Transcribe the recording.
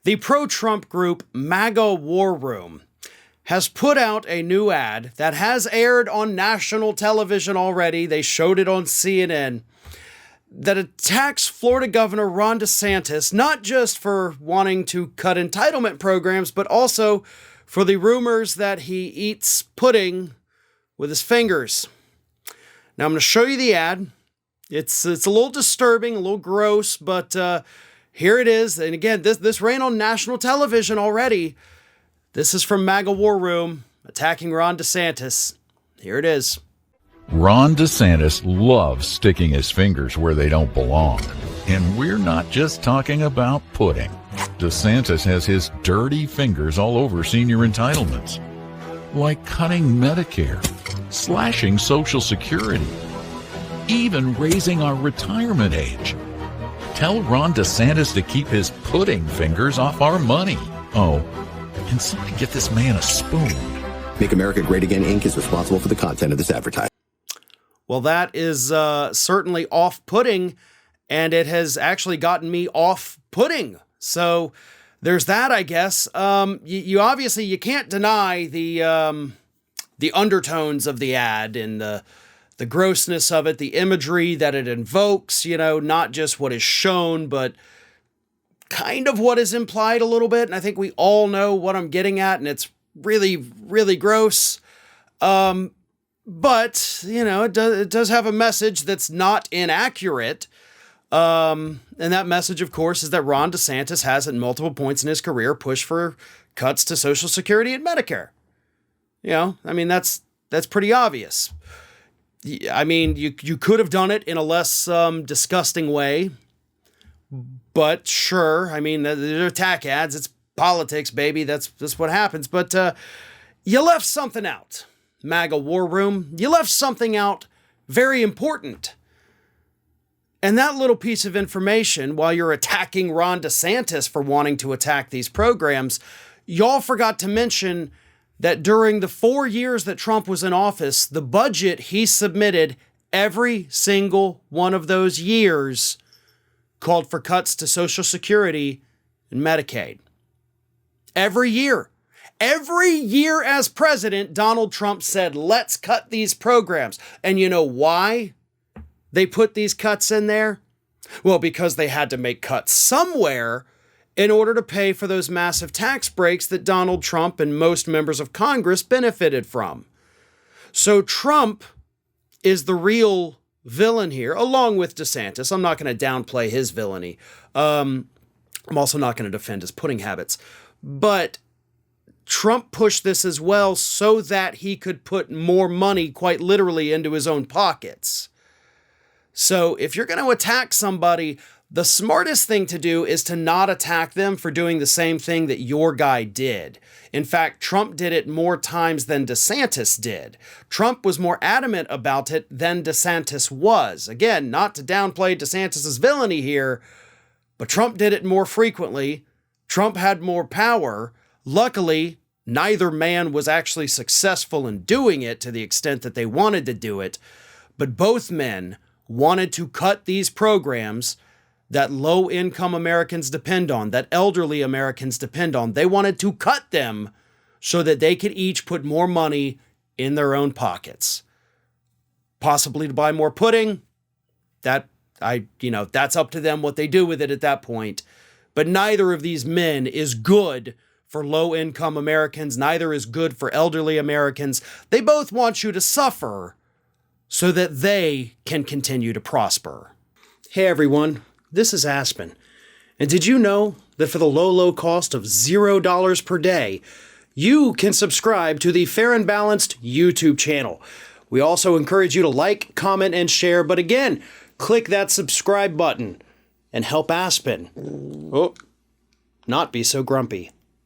The pro-Trump group MAGA War Room has put out a new ad that has aired on national television already. They showed it on CNN, that attacks Florida Governor Ron DeSantis, not just for wanting to cut entitlement programs, but also for the rumors that he eats pudding with his fingers. Now I'm going to show you the ad. It's a little disturbing, a little gross, but here it is. And again, this ran on national television already. This is from MAGA War Room, attacking Ron DeSantis. Here it is. Ron DeSantis loves sticking his fingers where they don't belong. And we're not just talking about pudding. DeSantis has his dirty fingers all over senior entitlements, like cutting Medicare, slashing Social Security, even raising our retirement age. Tell Ron DeSantis to keep his pudding fingers off our money. Oh, and somebody get this man a spoon. Make America Great Again, Inc. is responsible for the content of this advertisement. Well, that is certainly off-putting, and it has actually gotten me off-putting. So there's that, I guess. You obviously, you can't deny the undertones of the ad and the grossness of it, the imagery that it invokes, not just what is shown, but kind of what is implied a little bit. And I think we all know what I'm getting at, and it's really, really gross. But, it does have a message that's not inaccurate. And that message, of course, is that Ron DeSantis has at multiple points in his career pushed for cuts to Social Security and Medicare. That's pretty obvious. I mean, you could have done it in a less disgusting way. But sure, they're attack ads. It's politics, baby. That's what happens. But you left something out. MAGA War Room, you left something out very important. And that little piece of information, while you're attacking Ron DeSantis for wanting to attack these programs, y'all forgot to mention that during the 4 years that Trump was in office, the budget he submitted every single one of those years called for cuts to Social Security and Medicaid. Every year. Every year as president, Donald Trump said, let's cut these programs. And you know why they put these cuts in there? Well, because they had to make cuts somewhere in order to pay for those massive tax breaks that Donald Trump and most members of Congress benefited from. So Trump is the real villain here, along with DeSantis. I'm not going to downplay his villainy. I'm also not going to defend his pudding habits. But Trump pushed this as well so that he could put more money, quite literally, into his own pockets. So if you're going to attack somebody, the smartest thing to do is to not attack them for doing the same thing that your guy did. In fact, Trump did it more times than DeSantis did. Trump was more adamant about it than DeSantis was. Again, not to downplay DeSantis' villainy here, but Trump did it more frequently. Trump had more power. Luckily, neither man was actually successful in doing it to the extent that they wanted to do it, but both men wanted to cut these programs that low-income Americans depend on, that elderly Americans depend on. They wanted to cut them so that they could each put more money in their own pockets. Possibly to buy more pudding. That's up to them what they do with it at that point. But neither of these men is good for low-income Americans. Neither is good for elderly Americans. They both want you to suffer so that they can continue to prosper. Hey everyone, this is Aspen. And did you know that for the low cost of $0 per day, you can subscribe to the Fair and Balanced YouTube channel? We also encourage you to like, comment, and share. But again, click that subscribe button and help Aspen not be so grumpy.